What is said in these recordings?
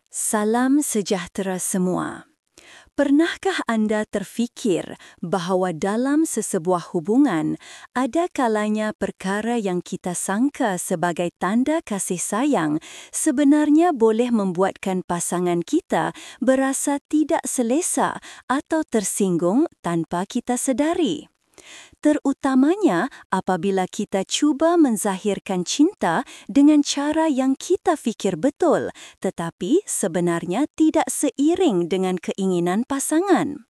Salam sejahtera semua. Pernahkah anda terfikir bahawa dalam sesebuah hubungan, ada kalanya perkara yang kita sangka sebagai tanda kasih sayang sebenarnya boleh membuatkan pasangan kita berasa tidak selesa atau tersinggung tanpa kita sedari? Terutamanya apabila kita cuba menzahirkan cinta dengan cara yang kita fikir betul, tetapi sebenarnya tidak seiring dengan keinginan pasangan.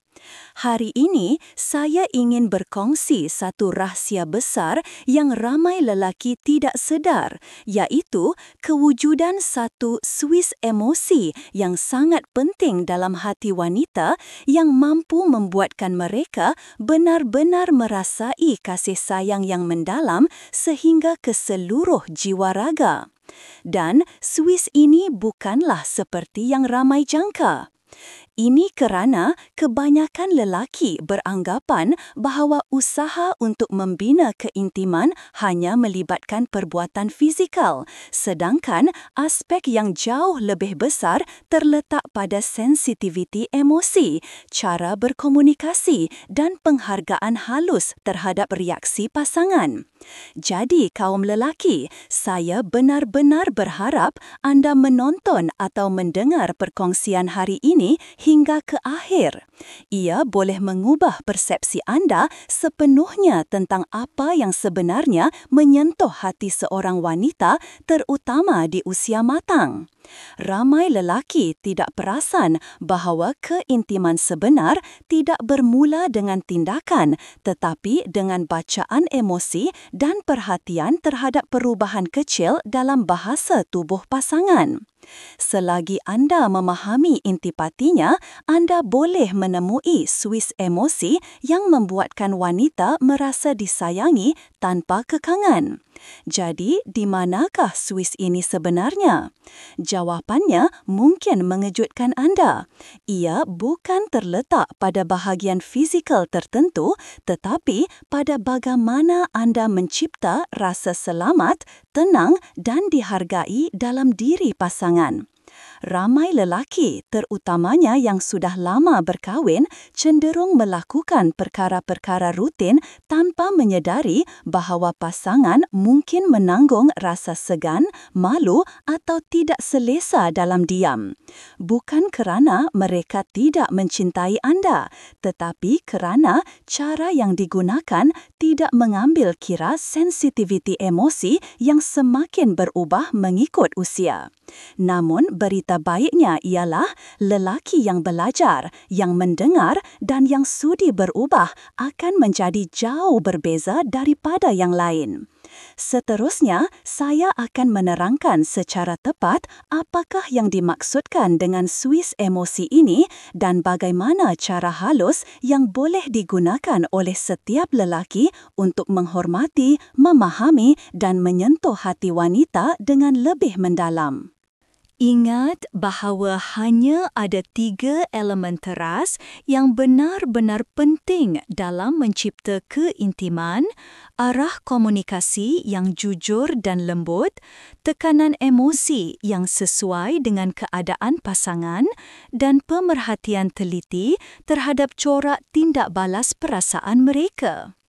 Hari ini, saya ingin berkongsi satu rahsia besar yang ramai lelaki tidak sedar, iaitu kewujudan satu suis emosi yang sangat penting dalam hati wanita yang mampu membuatkan mereka benar-benar merasai kasih sayang yang mendalam sehingga ke seluruh jiwa raga. Dan suis ini bukanlah seperti yang ramai jangka. Ini kerana kebanyakan lelaki beranggapan bahawa usaha untuk membina keintiman hanya melibatkan perbuatan fizikal, sedangkan aspek yang jauh lebih besar terletak pada sensitiviti emosi, cara berkomunikasi dan penghargaan halus terhadap reaksi pasangan. Jadi kaum lelaki, saya benar-benar berharap anda menonton atau mendengar perkongsian hari ini hingga ke akhir. Ia boleh mengubah persepsi anda sepenuhnya tentang apa yang sebenarnya menyentuh hati seorang wanita, terutama di usia matang. Ramai lelaki tidak perasan bahawa keintiman sebenar tidak bermula dengan tindakan, tetapi dengan bacaan emosi dan perhatian terhadap perubahan kecil dalam bahasa tubuh pasangan. Selagi anda memahami intipatinya, anda boleh menemui suis emosi yang membuatkan wanita merasa disayangi tanpa kekangan. Jadi, di manakah suis ini sebenarnya? Jawapannya mungkin mengejutkan anda. Ia bukan terletak pada bahagian fizikal tertentu, tetapi pada bagaimana anda mencipta rasa selamat, tenang dan dihargai dalam diri pasangan. Ramai lelaki, terutamanya yang sudah lama berkahwin, cenderung melakukan perkara-perkara rutin tanpa menyedari bahawa pasangan mungkin menanggung rasa segan, malu atau tidak selesa dalam diam. Bukan kerana mereka tidak mencintai anda, tetapi kerana cara yang digunakan tidak mengambil kira sensitiviti emosi yang semakin berubah mengikut usia. Namun, berita baiknya ialah lelaki yang belajar, yang mendengar dan yang sudi berubah akan menjadi jauh berbeza daripada yang lain. Seterusnya, saya akan menerangkan secara tepat apakah yang dimaksudkan dengan suis emosi ini dan bagaimana cara halus yang boleh digunakan oleh setiap lelaki untuk menghormati, memahami dan menyentuh hati wanita dengan lebih mendalam. Ingat bahawa hanya ada 3 elemen teras yang benar-benar penting dalam mencipta keintiman: arah komunikasi yang jujur dan lembut, tekanan emosi yang sesuai dengan keadaan pasangan, dan pemerhatian teliti terhadap corak tindak balas perasaan mereka.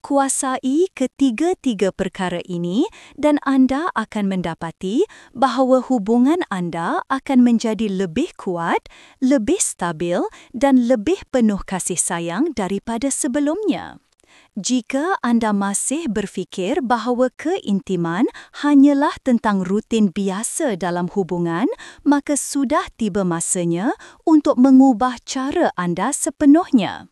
Kuasai ketiga-tiga perkara ini dan anda akan mendapati bahawa hubungan anda akan menjadi lebih kuat, lebih stabil dan lebih penuh kasih sayang daripada sebelumnya. Jika anda masih berfikir bahawa keintiman hanyalah tentang rutin biasa dalam hubungan, maka sudah tiba masanya untuk mengubah cara anda sepenuhnya.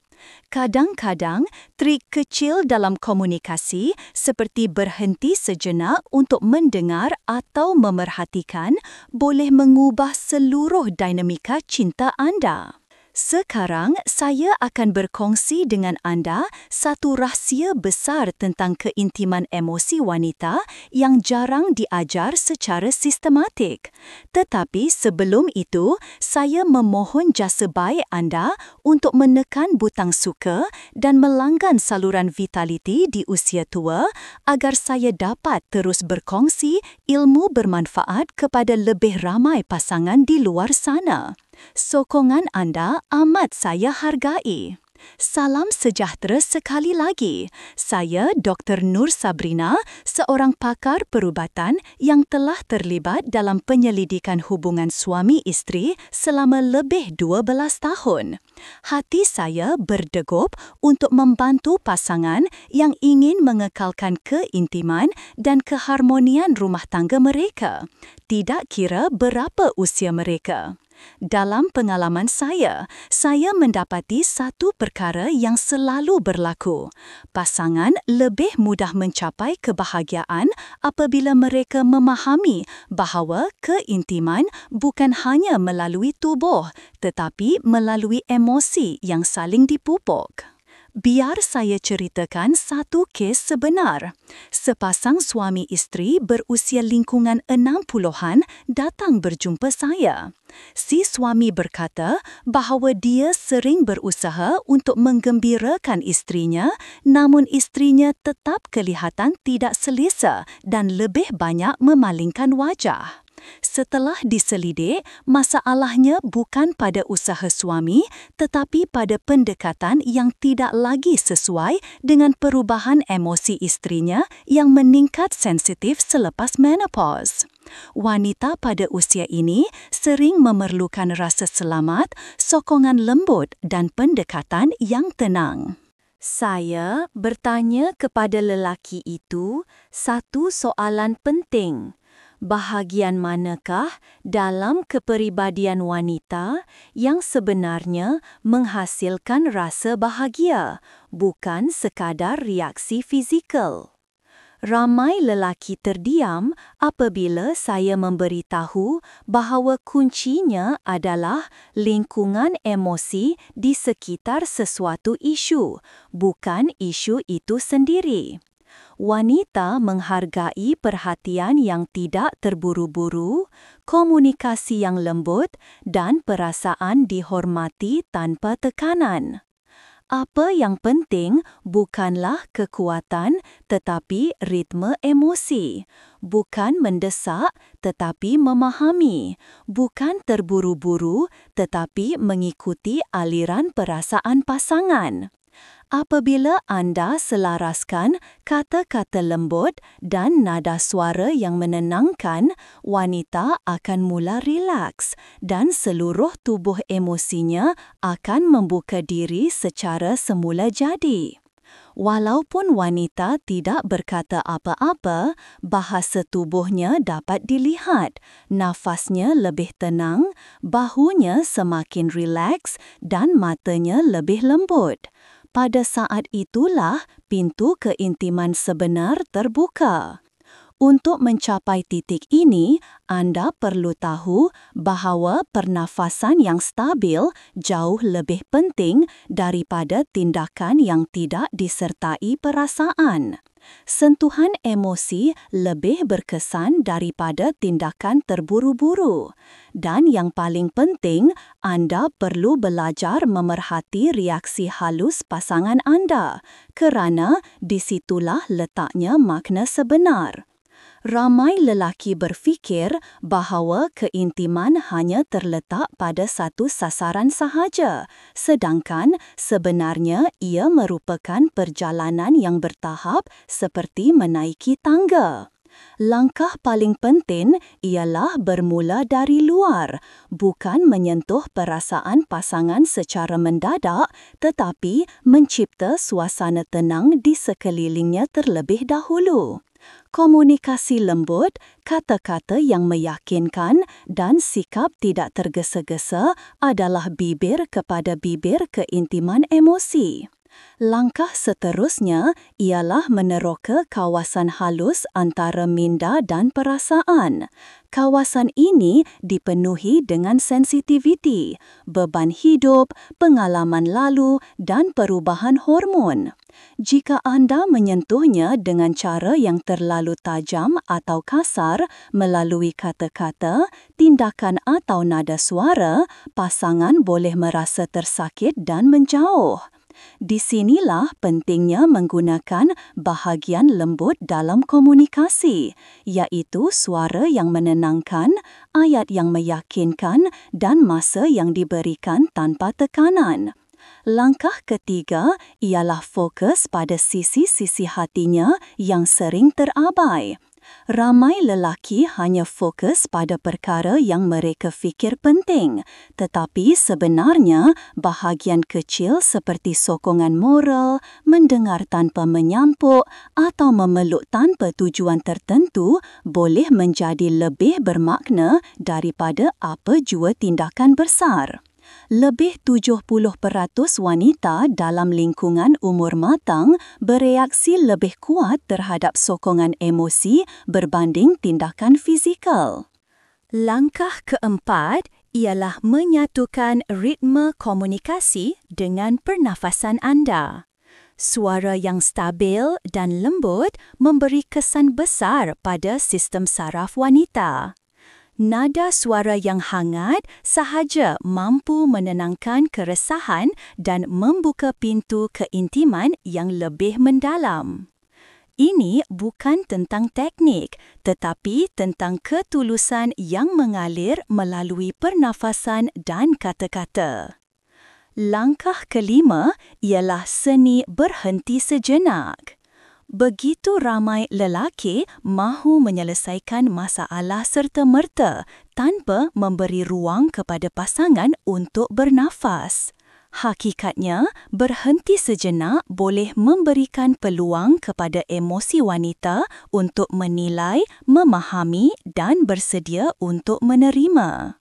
Kadang-kadang, trik kecil dalam komunikasi seperti berhenti sejenak untuk mendengar atau memerhatikan boleh mengubah seluruh dinamika cinta anda. Sekarang, saya akan berkongsi dengan anda satu rahsia besar tentang keintiman emosi wanita yang jarang diajar secara sistematik. Tetapi sebelum itu, saya memohon jasa baik anda untuk menekan butang suka dan melanggan saluran Vitality di usia tua agar saya dapat terus berkongsi ilmu bermanfaat kepada lebih ramai pasangan di luar sana. Sokongan anda amat saya hargai. Salam sejahtera sekali lagi. Saya Dr. Nur Sabrina, seorang pakar perubatan yang telah terlibat dalam penyelidikan hubungan suami isteri selama lebih 12 tahun. Hati saya berdegup untuk membantu pasangan yang ingin mengekalkan keintiman dan keharmonian rumah tangga mereka, tidak kira berapa usia mereka. Dalam pengalaman saya mendapati satu perkara yang selalu berlaku. Pasangan lebih mudah mencapai kebahagiaan apabila mereka memahami bahawa keintiman bukan hanya melalui tubuh, tetapi melalui emosi yang saling dipupuk. Biar saya ceritakan satu kes sebenar. Sepasang suami isteri berusia lingkungan 60-an datang berjumpa saya. Si suami berkata bahawa dia sering berusaha untuk menggembirakan isterinya, namun isterinya tetap kelihatan tidak selesa dan lebih banyak memalingkan wajah. Setelah diselidik, masalahnya bukan pada usaha suami tetapi pada pendekatan yang tidak lagi sesuai dengan perubahan emosi isterinya yang meningkat sensitif selepas menopause. Wanita pada usia ini sering memerlukan rasa selamat, sokongan lembut dan pendekatan yang tenang. Saya bertanya kepada lelaki itu satu soalan penting. Bahagian manakah dalam kepribadian wanita yang sebenarnya menghasilkan rasa bahagia, bukan sekadar reaksi fizikal? Ramai lelaki terdiam apabila saya memberitahu bahawa kuncinya adalah lingkungan emosi di sekitar sesuatu isu, bukan isu itu sendiri. Wanita menghargai perhatian yang tidak terburu-buru, komunikasi yang lembut, dan perasaan dihormati tanpa tekanan. Apa yang penting bukanlah kekuatan tetapi ritme emosi, bukan mendesak tetapi memahami, bukan terburu-buru tetapi mengikuti aliran perasaan pasangan. Apabila anda selaraskan kata-kata lembut dan nada suara yang menenangkan, wanita akan mula rilaks dan seluruh tubuh emosinya akan membuka diri secara semula jadi. Walaupun wanita tidak berkata apa-apa, bahasa tubuhnya dapat dilihat. Nafasnya lebih tenang, bahunya semakin rileks dan matanya lebih lembut. Pada saat itulah pintu keintiman sebenar terbuka. Untuk mencapai titik ini, anda perlu tahu bahawa pernafasan yang stabil jauh lebih penting daripada tindakan yang tidak disertai perasaan. Sentuhan emosi lebih berkesan daripada tindakan terburu-buru. Dan yang paling penting, anda perlu belajar memerhati reaksi halus pasangan anda, kerana disitulah letaknya makna sebenar. Ramai lelaki berfikir bahawa keintiman hanya terletak pada satu sasaran sahaja, sedangkan sebenarnya ia merupakan perjalanan yang bertahap seperti menaiki tangga. Langkah paling penting ialah bermula dari luar, bukan menyentuh perasaan pasangan secara mendadak, tetapi mencipta suasana tenang di sekelilingnya terlebih dahulu. Komunikasi lembut, kata-kata yang meyakinkan dan sikap tidak tergesa-gesa adalah bibir kepada bibir keintiman emosi. Langkah seterusnya ialah meneroka kawasan halus antara minda dan perasaan. Kawasan ini dipenuhi dengan sensitiviti, beban hidup, pengalaman lalu dan perubahan hormon. Jika anda menyentuhnya dengan cara yang terlalu tajam atau kasar melalui kata-kata, tindakan atau nada suara, pasangan boleh merasa tersakit dan menjauh. Di sinilah pentingnya menggunakan bahagian lembut dalam komunikasi, iaitu suara yang menenangkan, ayat yang meyakinkan dan masa yang diberikan tanpa tekanan. Langkah ketiga ialah fokus pada sisi-sisi hatinya yang sering terabai. Ramai lelaki hanya fokus pada perkara yang mereka fikir penting, tetapi sebenarnya bahagian kecil seperti sokongan moral, mendengar tanpa menyampuk atau memeluk tanpa tujuan tertentu boleh menjadi lebih bermakna daripada apa jua tindakan besar. Lebih 70% wanita dalam lingkungan umur matang bereaksi lebih kuat terhadap sokongan emosi berbanding tindakan fizikal. Langkah keempat ialah menyatukan ritme komunikasi dengan pernafasan anda. Suara yang stabil dan lembut memberi kesan besar pada sistem saraf wanita. Nada suara yang hangat sahaja mampu menenangkan keresahan dan membuka pintu keintiman yang lebih mendalam. Ini bukan tentang teknik, tetapi tentang ketulusan yang mengalir melalui pernafasan dan kata-kata. Langkah kelima ialah seni berhenti sejenak. Begitu ramai lelaki mahu menyelesaikan masalah serta-merta tanpa memberi ruang kepada pasangan untuk bernafas. Hakikatnya, berhenti sejenak boleh memberikan peluang kepada emosi wanita untuk menilai, memahami dan bersedia untuk menerima.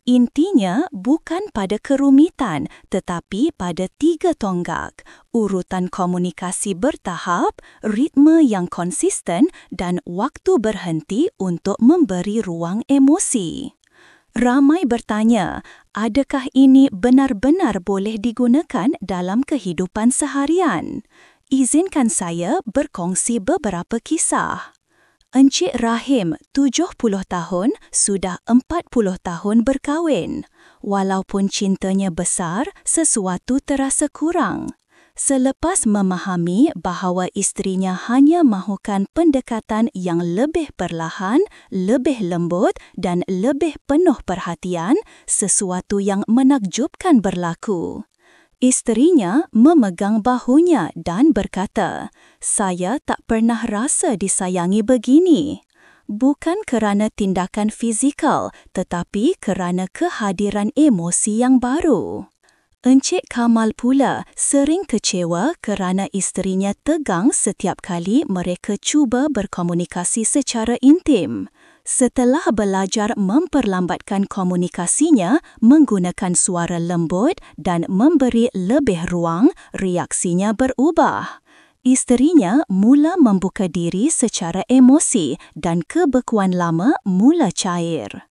Intinya bukan pada kerumitan tetapi pada 3 tonggak, urutan komunikasi bertahap, ritme yang konsisten dan waktu berhenti untuk memberi ruang emosi. Ramai bertanya, adakah ini benar-benar boleh digunakan dalam kehidupan seharian? Izinkan saya berkongsi beberapa kisah. Encik Rahim, 70 tahun, sudah 40 tahun berkahwin. Walaupun cintanya besar, sesuatu terasa kurang. Selepas memahami bahawa isterinya hanya mahukan pendekatan yang lebih perlahan, lebih lembut dan lebih penuh perhatian, sesuatu yang menakjubkan berlaku. Isterinya memegang bahunya dan berkata, "Saya tak pernah rasa disayangi begini." Bukan kerana tindakan fizikal, tetapi kerana kehadiran emosi yang baru. Encik Kamal pula sering kecewa kerana isterinya tegang setiap kali mereka cuba berkomunikasi secara intim. Setelah belajar memperlambatkan komunikasinya menggunakan suara lembut dan memberi lebih ruang, reaksinya berubah. Isterinya mula membuka diri secara emosi dan kebekuan lama mula cair.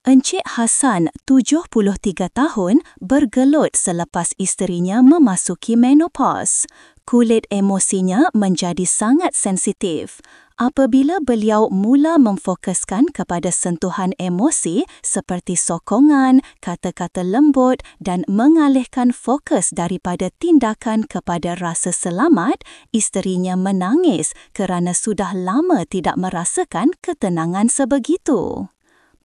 Encik Hasan, 73 tahun, bergelut selepas isterinya memasuki menopause. Kulit emosinya menjadi sangat sensitif. Apabila beliau mula memfokuskan kepada sentuhan emosi seperti sokongan, kata-kata lembut dan mengalihkan fokus daripada tindakan kepada rasa selamat, isterinya menangis kerana sudah lama tidak merasakan ketenangan sebegitu.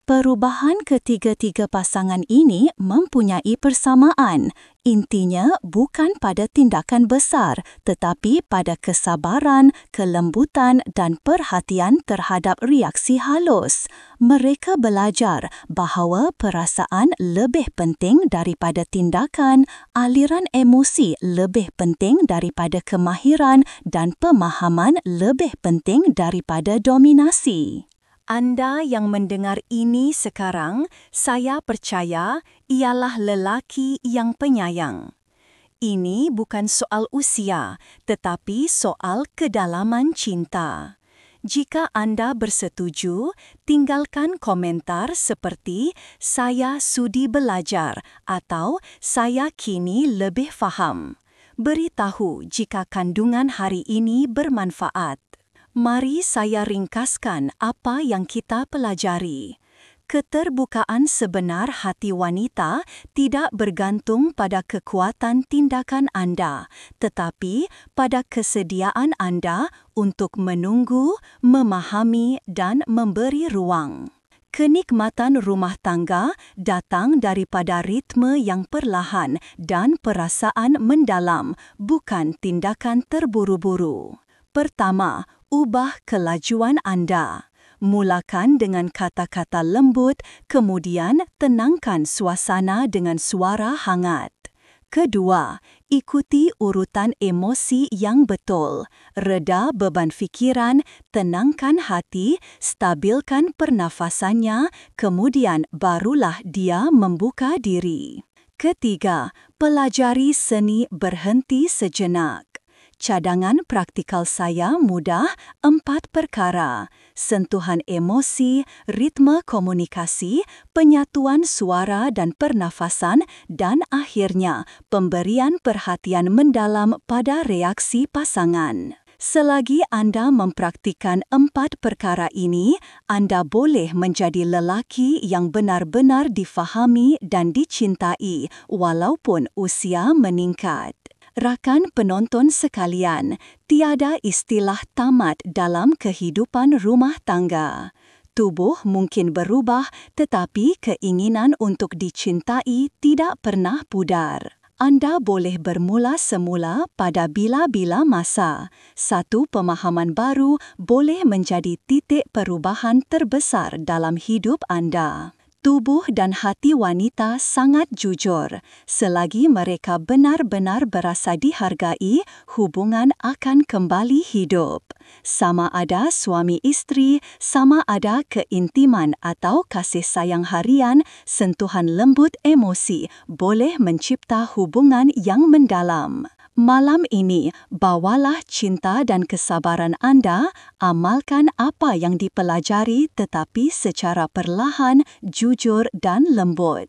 Perubahan ketiga-tiga pasangan ini mempunyai persamaan. Intinya bukan pada tindakan besar, tetapi pada kesabaran, kelembutan dan perhatian terhadap reaksi halus. Mereka belajar bahawa perasaan lebih penting daripada tindakan, aliran emosi lebih penting daripada kemahiran dan pemahaman lebih penting daripada dominasi. Anda yang mendengar ini sekarang, saya percaya ialah lelaki yang penyayang. ini bukan soal usia, tetapi soal kedalaman cinta. Jika Anda bersetuju, tinggalkan komentar seperti "Saya sudi belajar" atau "Saya kini lebih faham". Beritahu jika kandungan hari ini bermanfaat. Mari saya ringkaskan apa yang kita pelajari. Keterbukaan sebenar hati wanita tidak bergantung pada kekuatan tindakan Anda, tetapi pada kesediaan Anda untuk menunggu, memahami dan memberi ruang. Kenikmatan rumah tangga datang daripada ritme yang perlahan dan perasaan mendalam, bukan tindakan terburu-buru. Pertama, ubah kelajuan Anda. Mulakan dengan kata-kata lembut, kemudian tenangkan suasana dengan suara hangat. Kedua, ikuti urutan emosi yang betul. Reda beban fikiran, tenangkan hati, stabilkan pernafasannya, kemudian barulah dia membuka diri. Ketiga, pelajari seni berhenti sejenak. Cadangan praktikal saya mudah 4 perkara: sentuhan emosi, ritme komunikasi, penyatuan suara dan pernafasan, dan akhirnya pemberian perhatian mendalam pada reaksi pasangan. Selagi Anda mempraktikkan 4 perkara ini, Anda boleh menjadi lelaki yang benar-benar difahami dan dicintai walaupun usia meningkat. Rakan penonton sekalian, tiada istilah tamat dalam kehidupan rumah tangga. Tubuh mungkin berubah, tetapi keinginan untuk dicintai tidak pernah pudar. Anda boleh bermula semula pada bila-bila masa. Satu pemahaman baru boleh menjadi titik perubahan terbesar dalam hidup Anda. Tubuh dan hati wanita sangat jujur. Selagi mereka benar-benar berasa dihargai, hubungan akan kembali hidup. Sama ada suami istri, sama ada keintiman atau kasih sayang harian, sentuhan lembut emosi boleh mencipta hubungan yang mendalam. Malam ini, bawalah cinta dan kesabaran Anda, amalkan apa yang dipelajari tetapi secara perlahan, jujur dan lembut.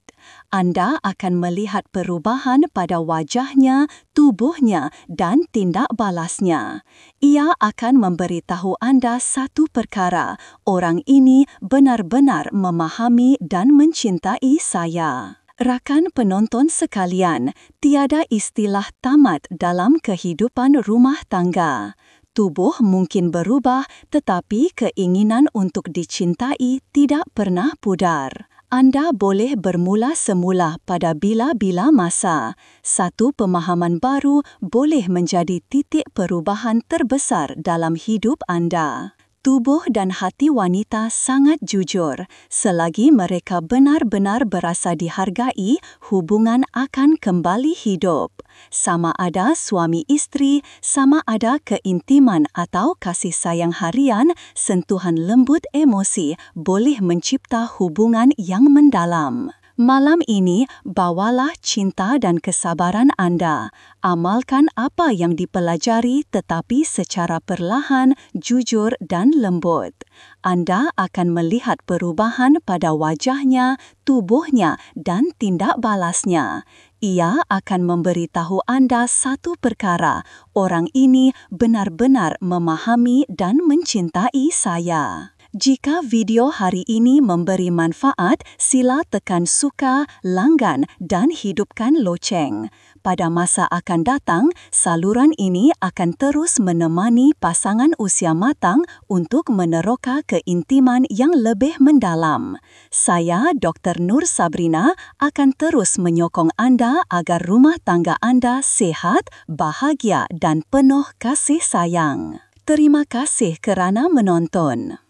Anda akan melihat perubahan pada wajahnya, tubuhnya dan tindak balasnya. Ia akan memberitahu Anda satu perkara, orang ini benar-benar memahami dan mencintai saya. Rakan penonton sekalian, tiada istilah tamat dalam kehidupan rumah tangga. Tubuh mungkin berubah, tetapi keinginan untuk dicintai tidak pernah pudar. Anda boleh bermula semula pada bila-bila masa. Satu pemahaman baru boleh menjadi titik perubahan terbesar dalam hidup Anda. Tubuh dan hati wanita sangat jujur. Selagi mereka benar-benar berasa dihargai, hubungan akan kembali hidup. Sama ada suami istri, sama ada keintiman atau kasih sayang harian, sentuhan lembut emosi boleh mencipta hubungan yang mendalam. Malam ini, bawalah cinta dan kesabaran Anda. Amalkan apa yang dipelajari tetapi secara perlahan, jujur dan lembut. Anda akan melihat perubahan pada wajahnya, tubuhnya dan tindak balasnya. Ia akan memberitahu Anda satu perkara, orang ini benar-benar memahami dan mencintai saya. Jika video hari ini memberi manfaat, sila tekan suka, langgan dan hidupkan loceng. Pada masa akan datang, saluran ini akan terus menemani pasangan usia matang untuk meneroka keintiman yang lebih mendalam. Saya, Dr. Nur Sabrina, akan terus menyokong Anda agar rumah tangga Anda sehat, bahagia dan penuh kasih sayang. Terima kasih kerana menonton.